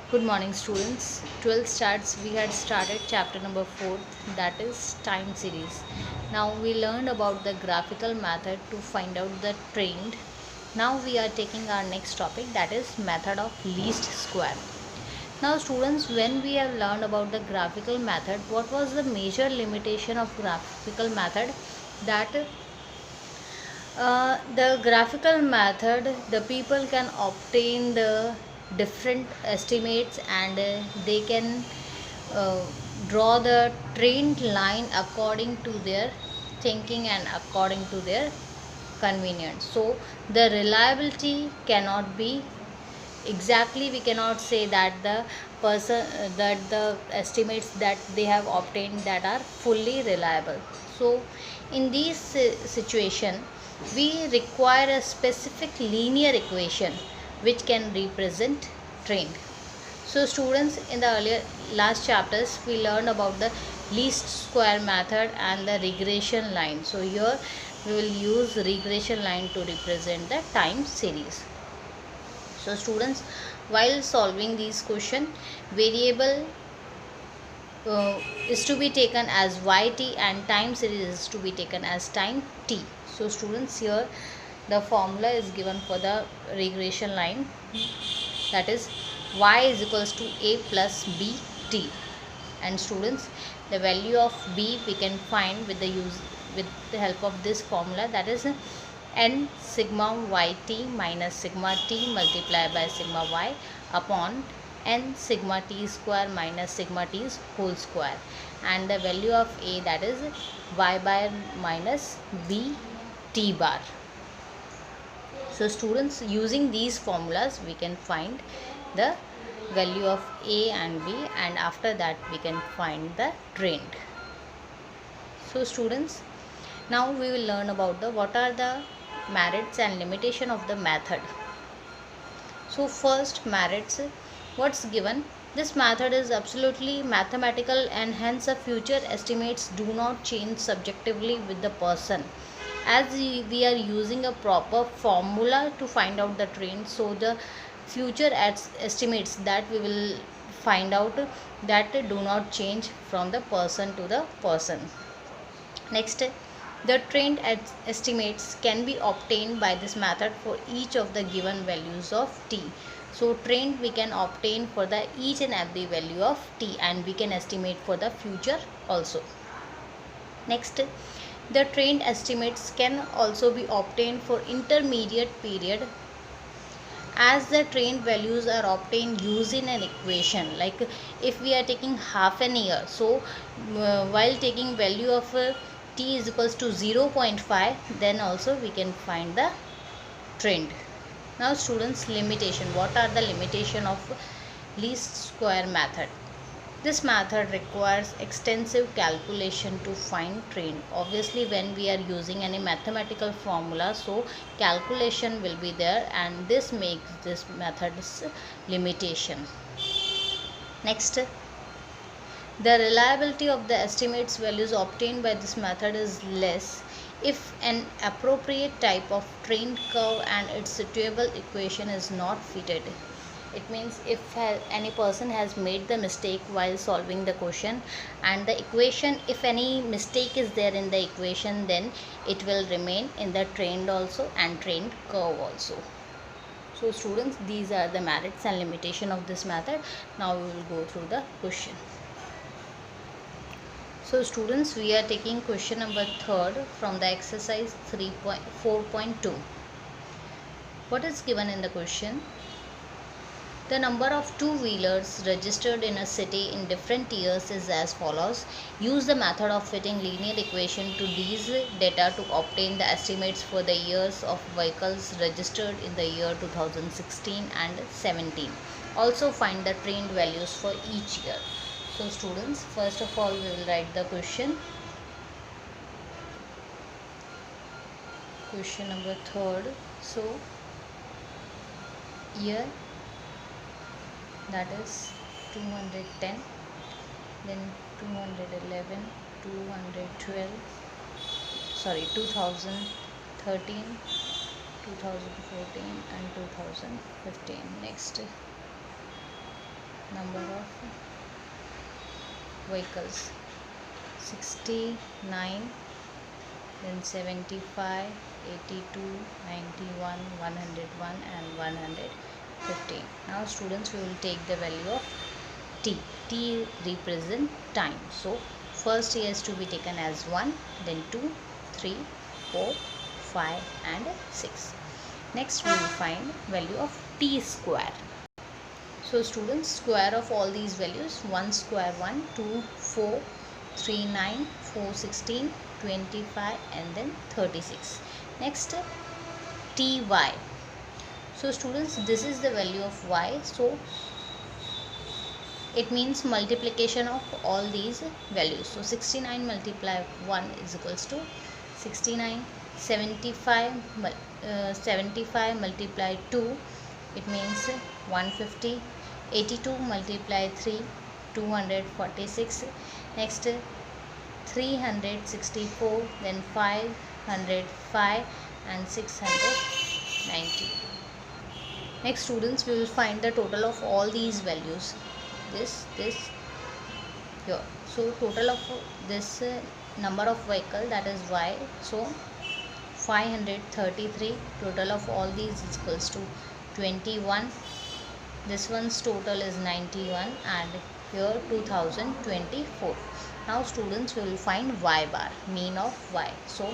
Good morning, students. 12 starts. We had started chapter number 4, that is time series. Now we learned about the graphical method to find out the trend. Now we are taking our next topic, that is method of least square. Now, students, when we have learned about the graphical method, what was the major limitation of graphical method? That the graphical method, the people can obtain the different estimates and they can uh, draw the trend line according to their thinking and according to their convenience. So the reliability cannot be exactly, we cannot say that the person that the estimates that they have obtained that are fully reliable. So in this situation we require a specific linear equation which can represent trend. So students, in the earlier last chapters we learned about the least square method and the regression line. So here we will use regression line to represent the time series. So students, while solving these question, variable is to be taken as yt and time series is to be taken as time t. So students, here the formula is given for the regression line, that is y is equals to a plus b t. And students, the value of b we can find with the help of this formula, that is n sigma yt minus sigma t multiplied by sigma y upon n sigma t square minus sigma t whole square, and the value of a, that is y bar minus b t bar. So students, using these formulas we can find the value of a and b, and after that we can find the trend. So students, now we will learn about the what are the merits and limitation of the method. So first, merits, what's given, this method is absolutely mathematical and hence the future estimates do not change subjectively with the person, as we are using a proper formula to find out the trend. So the future estimates that we will find out that do not change from the person to the person. Next, the trend estimates can be obtained by this method for each of the given values of t. So trend we can obtain for the each and every value of t, and we can estimate for the future also. Next, the trend estimates can also be obtained for intermediate period, as the trend values are obtained using an equation. Like if we are taking half an year, so while taking value of t is equals to 0.5, then also we can find the trend. Now students, limitation, what are the limitation of least square method? This method requires extensive calculation to find trend. Obviously when we are using any mathematical formula, so calculation will be there, and this makes this method's limitation. Next, the reliability of the estimates values obtained by this method is less if an appropriate type of trend curve and its suitable equation is not fitted. It means if any person has made the mistake while solving the question, and the equation, if any mistake is there in the equation, then it will remain in the trend also and trend curve also. So students, these are the merits and limitation of this method. Now we will go through the question. So students, we are taking question number 3rd from the exercise 3.4.2. What is given in the question? The number of two-wheelers registered in a city in different years is as follows. Use the method of fitting linear equation to these data to obtain the estimates for the years of vehicles registered in the year 2016 and 17. Also find the trend values for each year. So students, first of all we will write the question. Question number 3rd. So year, that is 210, then 211, 212, 2013, 2014 and 2015. Next, number of vehicles 69, then 75, 82, 91, 101 and 115. Now students, we will take the value of t. T represent time. So first he has to be taken as 1, then 2, 3, 4, 5 and 6. Next we will find value of t square. So students, square of all these values, 1 square 1, 2, 4, 3, 9, 4, 16, 25 and then 36. Next ty. So students, this is the value of y. So it means multiplication of all these values. So 69 multiply 1 is equals to 69. 75 multiply 2, it means 150. 82 multiply 3, 246. Next 364, then 505 and 690. Next students, we will find the total of all these values. This here. So total of this number of vehicle, that is y. So 533. Total of all these is equals to 21. This one's total is 91 and here 2024. Now students, we will find y bar, mean of y. So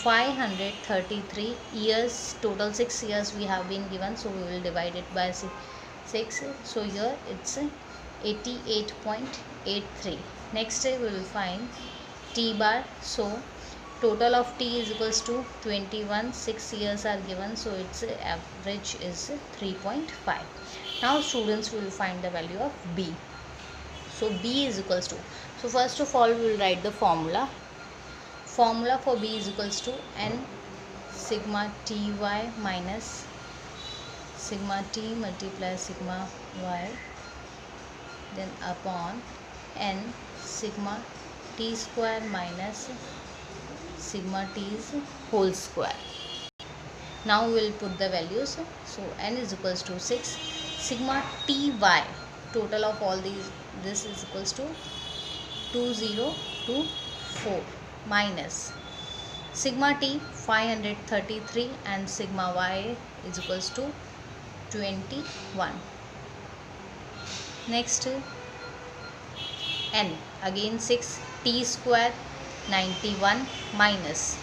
533 years, total 6 years we have been given, so we will divide it by 6. So here it's 88.83. Next we will find t bar. So total of t is equals to 21. 6 years are given, so its average is 3.5. Now students, we will find the value of b. So b is equals to, so first of all we will write the formula. Formula for b is equals to n sigma ty minus sigma t multiply sigma y, then upon n sigma t square minus sigma t's whole square. Now we will put the values. So n is equals to 6. Sigma ty, total of all these, this is equals to 2024 minus sigma t 533 and sigma y is equals to 21. Next n, again 6, t square 91 minus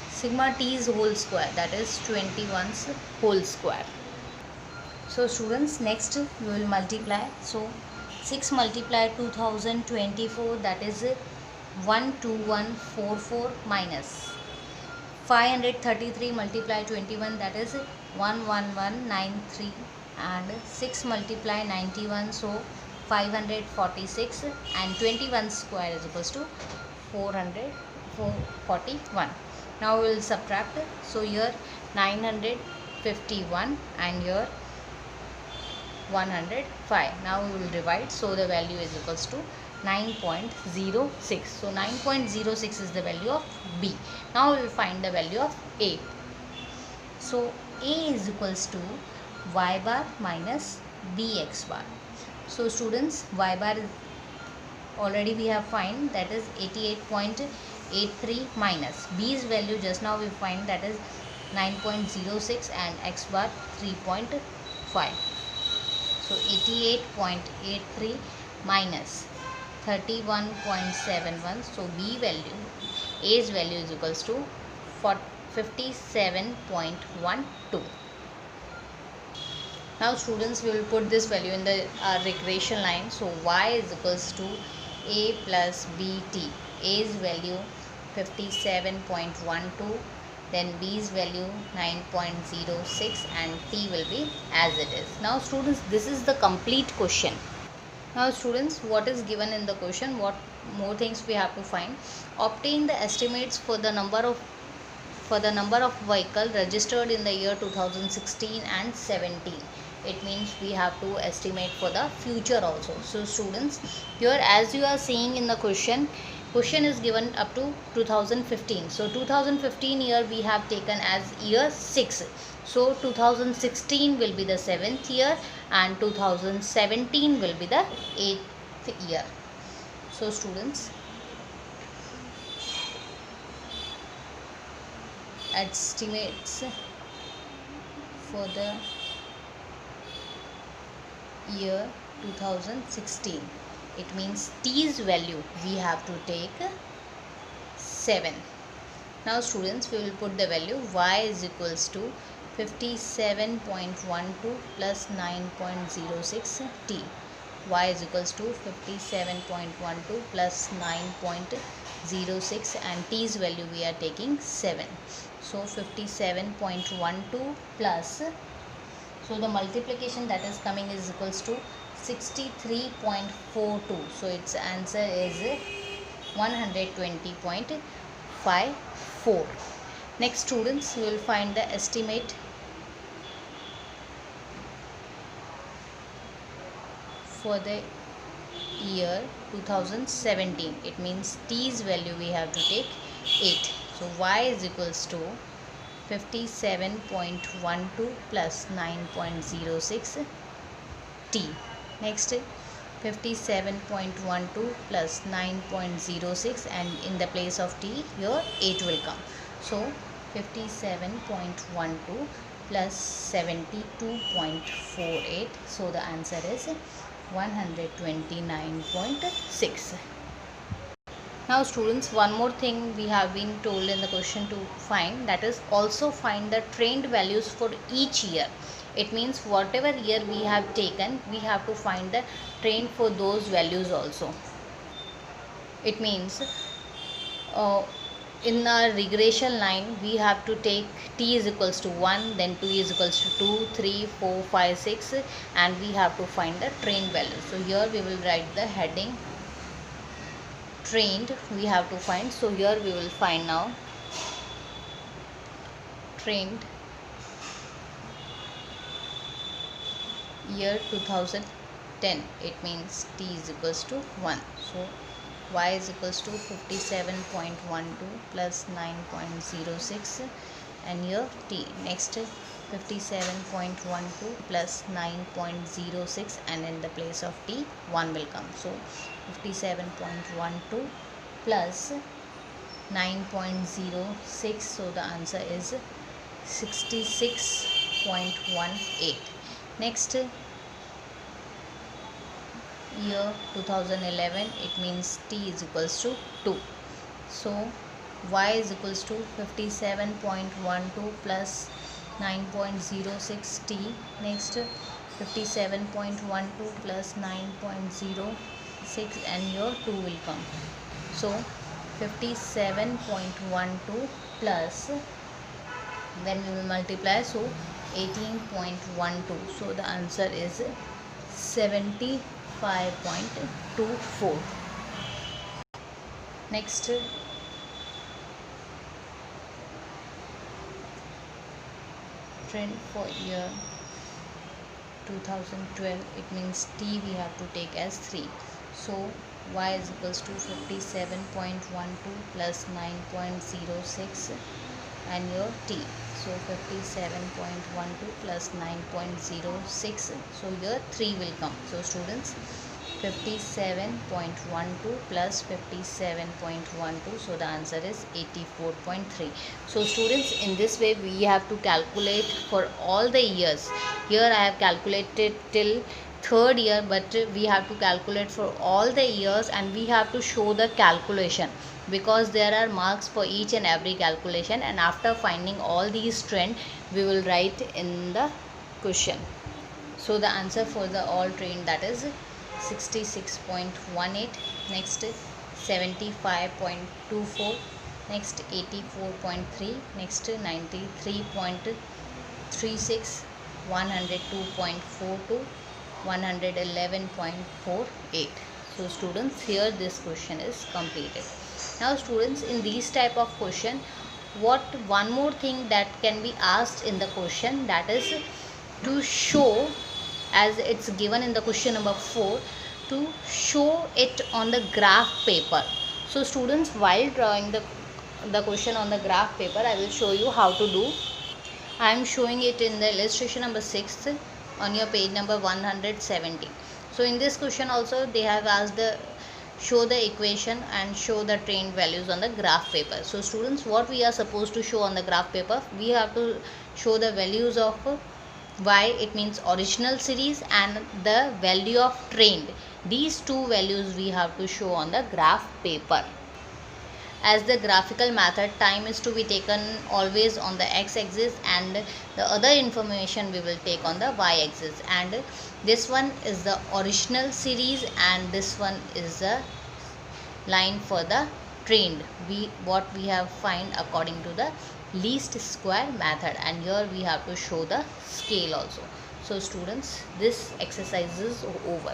sigma t's whole square, that is 21's whole square. So students, next we will multiply. So 6 multiply 2024, that is 12144 minus 533 multiply 21, that is 11193 and 6 multiply 91, so 546 and 21 square is equals to 441. Now we will subtract. So here 951 and here 105. Now we will divide. So the value is equals to 9.06. So 9.06 is the value of b. Now we will find the value of a. So a is equals to y bar minus bx bar. So students, y bar is already we have find, that is 88.83 minus b's value just now we find, that is 9.06 and x bar 3.5. So 88.83 minus 31.71. So b value, a's value is equals to 57.12. Now students, we will put this value in the regression line. So y is equals to a plus bt. A's value 57.12, then b's value 9.06 and t will be as it is. Now students, this is the complete question. Now students, what is given in the question? What more things we have to find? Obtain the estimates for the number of vehicle registered in the year 2016 and 17. It means we have to estimate for the future also. So students, here as you are seeing in the question is given up to 2015. So 2015 year we have taken as year 6. So 2016 will be the 7th year and 2017 will be the 8th year. So students, estimates for the year 2016, it means t's value we have to take 7. Now students, we will put the value y is equals to 57.12 plus 9.06 t. Y is equals to 57.12 plus 9.06 and t's value we are taking 7. So 57.12 plus, so the multiplication that is coming is equals to 63.42. So its answer is 120.54. Next students, we will find the estimate for the year 2017. It means t's value we have to take 8. So y is equals to 57.12 plus 9.06 t. Next 57.12 plus 9.06 and in the place of t here 8 will come. So 57.12 plus 72.48. So the answer is 129.6. Now students, one more thing we have been told in the question to find, that is also find the trend values for each year. It means whatever year we have taken, we have to find the trend for those values also. It means in our regression line we have to take t is equals to 1, then 2 is equals to 2, 3, 4, 5, 6 and we have to find the trend value. So here we will write the heading trend we have to find. So here we will find now trend year 2010. It means t is equals to 1. So y is equals to 57.12 plus 9.06 and here t. Next 57.12 plus 9.06 and in the place of t 1 will come. So 57.12 plus 9.06, so the answer is 66.18. Next year 2011, it means t is equals to 2. So y is equals to 57.12 plus 9.06 t. Next 57.12 plus 9.06 and your 2 will come. So 57.12 plus, then we will multiply, so 18.12. So the answer is 75.24. Next trend for year 2012, it means t we have to take as 3. So y is equals to 57.12 plus 9.06 and your t. So 57.12 plus 9.06, so here 3 will come. So students, 57.12 plus 57.12, so the answer is 84.3. So students, in this way we have to calculate for all the years. Here I have calculated till 3rd year, but we have to calculate for all the years and we have to show the calculation, because there are marks for each and every calculation, and after finding all these trend we will write in the question. So the answer for the all trend, that is 66.18, next 75.24, next 84.3, next 93.36, 102.42, 111.48. So students, here this question is completed. Now students, in these type of question, what one more thing that can be asked in the question, that is to show, as it's given in the question number 4, to show it on the graph paper. So students, while drawing the question on the graph paper, I will show you how to do. I am showing it in the illustration number 6 on your page number 170. So in this question also they have asked the show the equation and show the trained values on the graph paper. So students, what we are supposed to show on the graph paper, we have to show the values of y, it means original series, and the value of trained. These two values we have to show on the graph paper. As the graphical method, time is to be taken always on the x-axis and the other information we will take on the y-axis, and this one is the original series and this one is the line for the trained, what we have find according to the least square method, and here we have to show the scale also. So students, this exercise is over.